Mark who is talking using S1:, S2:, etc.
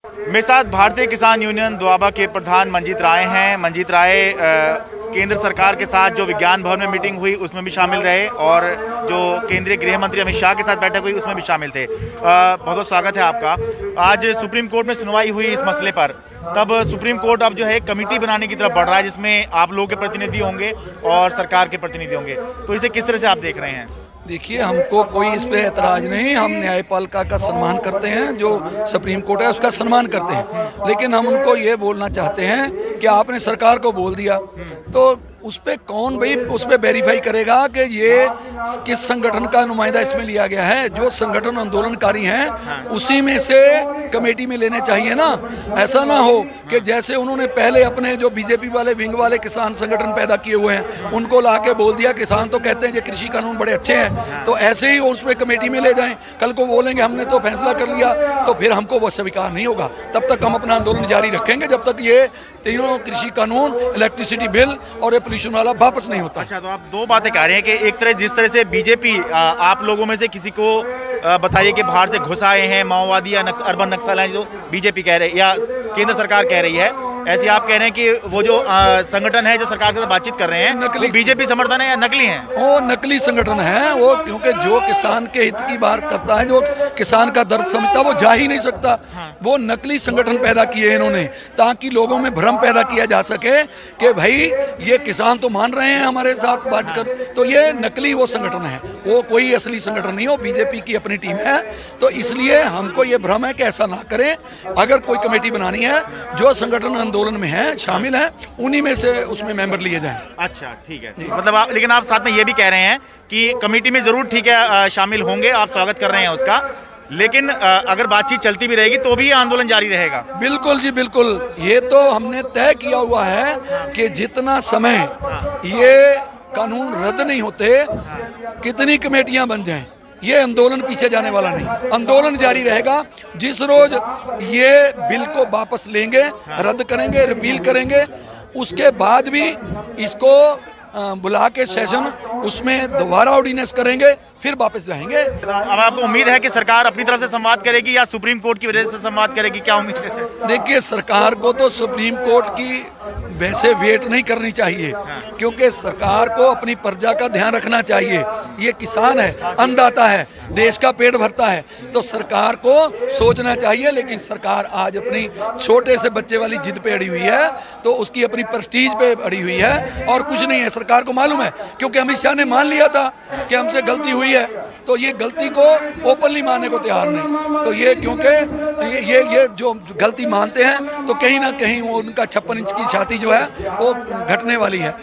S1: मेरे साथ भारतीय किसान यूनियन दोआबा के प्रधान मंजीत राय हैं। मंजीत राय केंद्र सरकार के साथ जो विज्ञान भवन में मीटिंग हुई उसमें भी शामिल रहे और जो केंद्रीय गृह मंत्री अमित शाह के साथ बैठक हुई उसमें भी शामिल थे। बहुत बहुत स्वागत है आपका। आज सुप्रीम कोर्ट में सुनवाई हुई इस मसले पर, तब सुप्रीम कोर्ट अब जो है कमेटी बनाने की तरफ बढ़ रहा है जिसमें आप लोगों के प्रतिनिधि होंगे और सरकार के प्रतिनिधि होंगे, तो इसे किस तरह से आप देख रहे हैं?
S2: देखिए, हमको कोई इस पे एतराज नहीं। हम न्यायपालिका का सम्मान करते हैं, जो सुप्रीम कोर्ट है उसका सम्मान करते हैं, लेकिन हम उनको ये बोलना चाहते हैं कि आपने सरकार को बोल दिया तो उस पे कौन भाई उस पे वेरीफाई करेगा कि ये किस संगठन का नुमाइंदा इसमें लिया गया है? जो संगठन आंदोलनकारी हैं उसी में से कमेटी में लेने चाहिए ना। ऐसा ना हो कि जैसे उन्होंने पहले अपने जो बीजेपी वाले विंग वाले किसान संगठन पैदा किए हुए हैं उनको ला के बोल दिया, किसान तो कहते हैं ये कृषि कानून बड़े अच्छे हैं, तो ऐसे ही उस पर कमेटी में ले जाएं। कल को बोलेंगे हमने तो फैसला कर लिया, तो फिर हमको वो स्वीकार नहीं होगा। तब तक हम अपना आंदोलन जारी रखेंगे जब तक ये तीनों कृषि कानून, इलेक्ट्रिसिटी बिल और ये पोल्यूशन वाला वापस नहीं होता।
S1: अच्छा, तो आप दो बातें कह रहे हैं कि एक तरह जिस तरह से बीजेपी आप लोगों में से किसी को बताइए कि बाहर से घुस आए हैं माओवादी या अर्बन नक्सल हैं, जो बीजेपी कह रही है या केंद्र सरकार कह रही है, ऐसे आप कह रहे हैं कि वो जो संगठन है जो सरकार के साथ बातचीत कर रहे हैं नकली बीजेपी समर्थन है या नकली है?
S2: वो नकली संगठन है वो, क्योंकि जो किसान के हित की बात करता है, जो किसान का दर्द समझता है, वो जा ही नहीं सकता। वो नकली संगठन पैदा किए इन्होंने ताकि लोगों में भ्रम पैदा किया जा सके कि भाई ये किसान तो मान रहे हैं हमारे साथ बांटकर, तो ये नकली वो संगठन है, वो कोई असली संगठन नहीं हो। बीजेपी की अपनी टीम है, तो इसलिए हमको ये भ्रम है कि ऐसा ना करें। अगर कोई कमेटी बनानी है, जो संगठन आंदोलन में है शामिल है, उन्हीं में से उसमें मेंबर लिए जाएं।
S1: अच्छा, ठीक है। मतलब लेकिन आप साथ में ये भी कह रहे हैं कि कमेटी में जरूर ठीक है शामिल होंगे, आप स्वागत कर रहे हैं उसका, लेकिन अगर बातचीत चलती भी रहेगी तो भी आंदोलन जारी रहेगा?
S2: बिल्कुल जी, बिल्कुल। ये तो हमने तय किया हुआ है कि जितना समय ये कानून रद्द नहीं होते, कितनी कमेटियां बन जाएं, ये आंदोलन पीछे जाने वाला नहीं, आंदोलन जारी रहेगा। जिस रोज ये बिल को वापस लेंगे, रद्द करेंगे, रिपील करेंगे, उसके बाद भी इसको बुला के सेशन उसमें दोबारा ऑर्डिनेंस करेंगे, फिर वापस जाएंगे।
S1: अब आपको उम्मीद है कि सरकार अपनी तरफ से संवाद करेगी या सुप्रीम कोर्ट की वजह से संवाद करेगी, क्या उम्मीद है?
S2: देखिए, सरकार को तो सुप्रीम कोर्ट की वैसे वेट नहीं करनी चाहिए, क्योंकि सरकार को अपनी प्रजा का ध्यान रखना चाहिए। ये किसान है, अन्नदाता है, देश का पेट भरता है, तो सरकार को सोचना चाहिए। लेकिन सरकार आज अपनी छोटे से बच्चे वाली जिद पे अड़ी हुई है, तो उसकी अपनी प्रेस्टीज पे अड़ी हुई है और कुछ नहीं है। सरकार को मालूम है, क्योंकि अमित शाह ने मान लिया था कि हमसे गलती हुई है, तो ये गलती को ओपनली मानने को तैयार नहीं। तो ये क्योंकि ये जो गलती मानते हैं तो कहीं ना कहीं वो उनका 56 इंच की छाती जो है वो घटने वाली है।